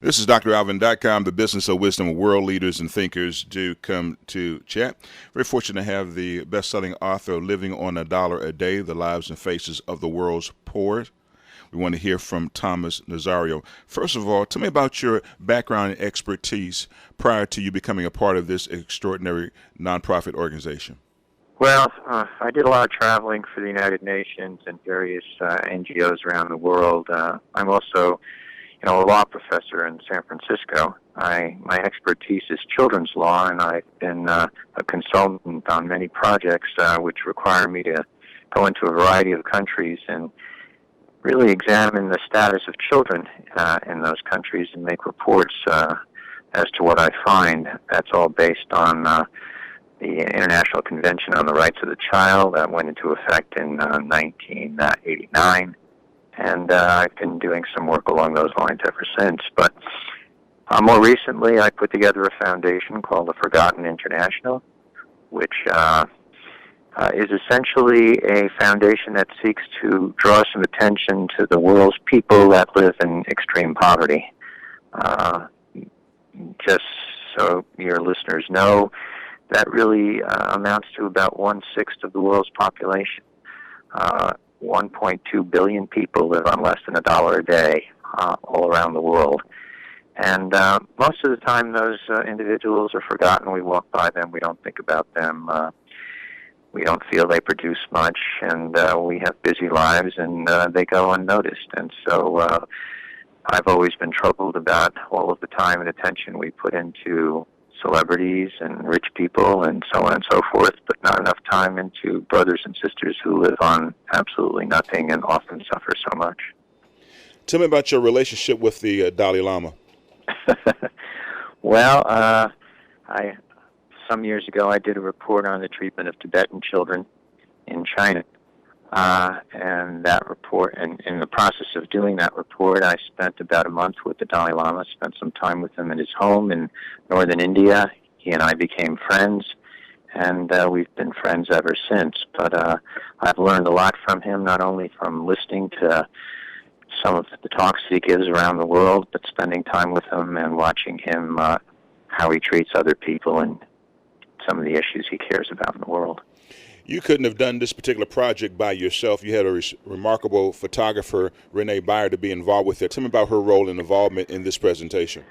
This is dralvin.com, the business of wisdom where world leaders and thinkers do come to chat. Very fortunate to have the best-selling author of Living on a Dollar a Day, The Lives and Faces of the World's Poor. We want to hear from Thomas Nazario. First of all, tell me about your background and expertise prior to you becoming a part of this extraordinary nonprofit organization. Well, I did a lot of traveling for the United Nations and various NGOs around the world. I'm also, a law professor in San Francisco. My expertise is children's law, and I've been a consultant on many projects which require me to go into a variety of countries and really examine the status of children in those countries and make reports as to what I find. That's all based on the International Convention on the Rights of the Child that went into effect in 1989. And I've been doing some work along those lines ever since. But more recently, I put together a foundation called the Forgotten International, which is essentially a foundation that seeks to draw some attention to the world's people that live in extreme poverty. Just so your listeners know, that really amounts to about 1/6 of the world's population. 1.2 billion people live on less than $1 a day all around the world. And most of the time those individuals are forgotten. We walk by them. We don't think about them. We don't feel they produce much. And we have busy lives, and they go unnoticed. And so I've always been troubled about all of the time and attention we put into celebrities and rich people and so on and so forth, but not enough time into brothers and sisters who live on absolutely nothing and often suffer so much. Tell me about your relationship with the Dalai Lama. Well, some years ago I did a report on the treatment of Tibetan children in China. And that report, and in the process of doing that report, I spent about a month with the Dalai Lama, spent some time with him in his home in northern India. He and I became friends, and we've been friends ever since. But I've learned a lot from him, not only from listening to some of the talks that he gives around the world, but spending time with him and watching him, how he treats other people and some of the issues he cares about in the world. You couldn't have done this particular project by yourself. You had a remarkable photographer, Renee Byer, to be involved with it. Tell me about her role and involvement in this presentation.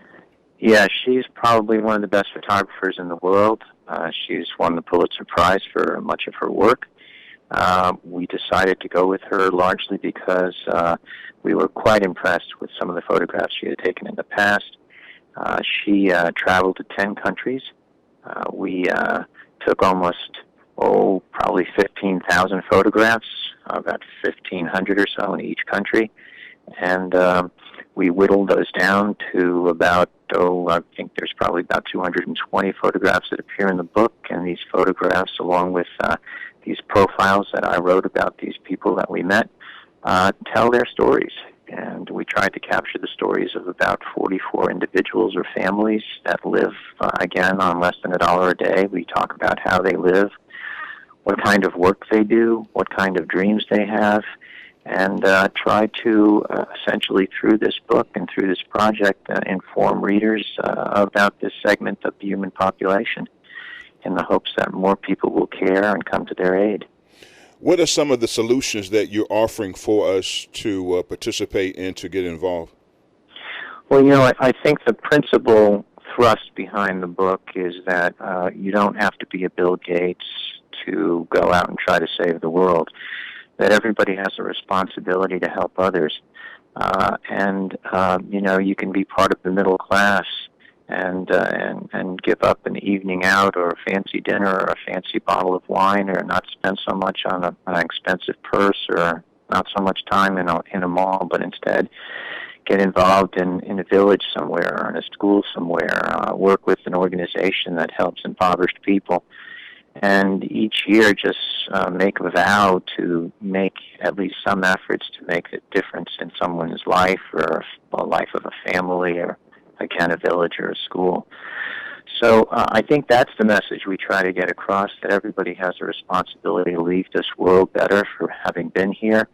Yeah, she's probably one of the best photographers in the world. She's won the Pulitzer Prize for much of her work. We decided to go with her largely because we were quite impressed with some of the photographs she had taken in the past. She traveled to 10 countries. We took probably 15,000 photographs, about 1,500 or so in each country. And we whittled those down to about, I think there's probably about 220 photographs that appear in the book. And these photographs, along with these profiles that I wrote about these people that we met, tell their stories. And we tried to capture the stories of about 44 individuals or families that live, again, on less than $1 a day. We talk about how they live, what kind of work they do, what kind of dreams they have, and try to essentially, through this book and through this project, inform readers about this segment of the human population in the hopes that more people will care and come to their aid. What are some of the solutions that you're offering for us to participate and to get involved? Well, I think the principal thrust behind the book is that you don't have to be a Bill Gates to go out and try to save the world, that everybody has a responsibility to help others. You can be part of the middle class and give up an evening out or a fancy dinner or a fancy bottle of wine, or not spend so much on an expensive purse, or not so much time in a mall, but instead get involved in a village somewhere or in a school somewhere, work with an organization that helps impoverished people. And each year just make a vow to make at least some efforts to make a difference in someone's life, or the life of a family, or again, a village or a school. So I think that's the message we try to get across, that everybody has a responsibility to leave this world better for having been here.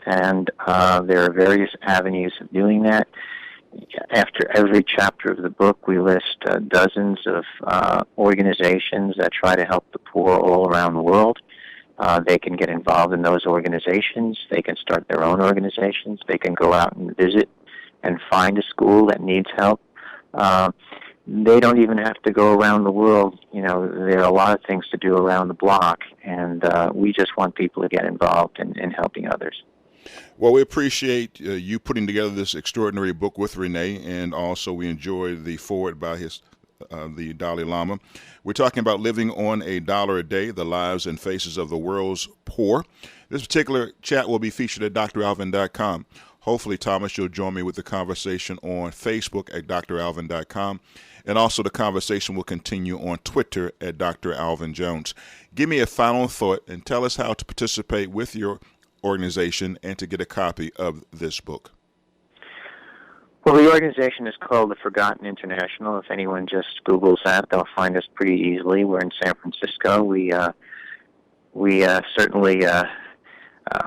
And there are various avenues of doing that. after every chapter of the book, we list dozens of organizations that try to help the poor all around the world. They can get involved in those organizations. They can start their own organizations. They can go out and visit and find a school that needs help. They don't even have to go around the world. There are a lot of things to do around the block, and we just want people to get involved in helping others. Well, we appreciate you putting together this extraordinary book with Renee, and also we enjoyed the foreword by the Dalai Lama. We're talking about living on $1 a day, the lives and faces of the world's poor. This particular chat will be featured at dralvin.com. Hopefully, Thomas, you'll join me with the conversation on Facebook at dralvin.com. And also the conversation will continue on Twitter at Dr. Alvin Jones. Give me a final thought and tell us how to participate with your organization and to get a copy of this book. Well, the organization is called the Forgotten International. If anyone just Googles that, they'll find us pretty easily. We're in San Francisco. We certainly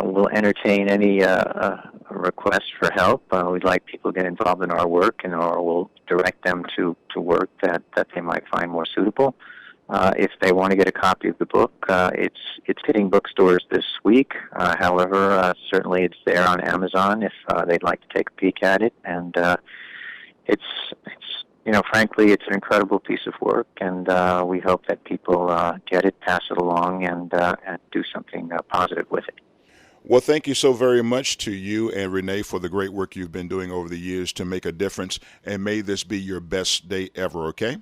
will entertain any requests for help. We'd like people to get involved in our work, or we'll direct them to work that they might find more suitable. If they want to get a copy of the book, it's hitting bookstores this week. However, certainly it's there on Amazon if they'd like to take a peek at it. And it's frankly, it's an incredible piece of work, and we hope that people get it, pass it along, and do something positive with it. Well, thank you so very much to you and Renee for the great work you've been doing over the years to make a difference, and may this be your best day ever, okay?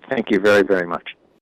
Thank you very, very much.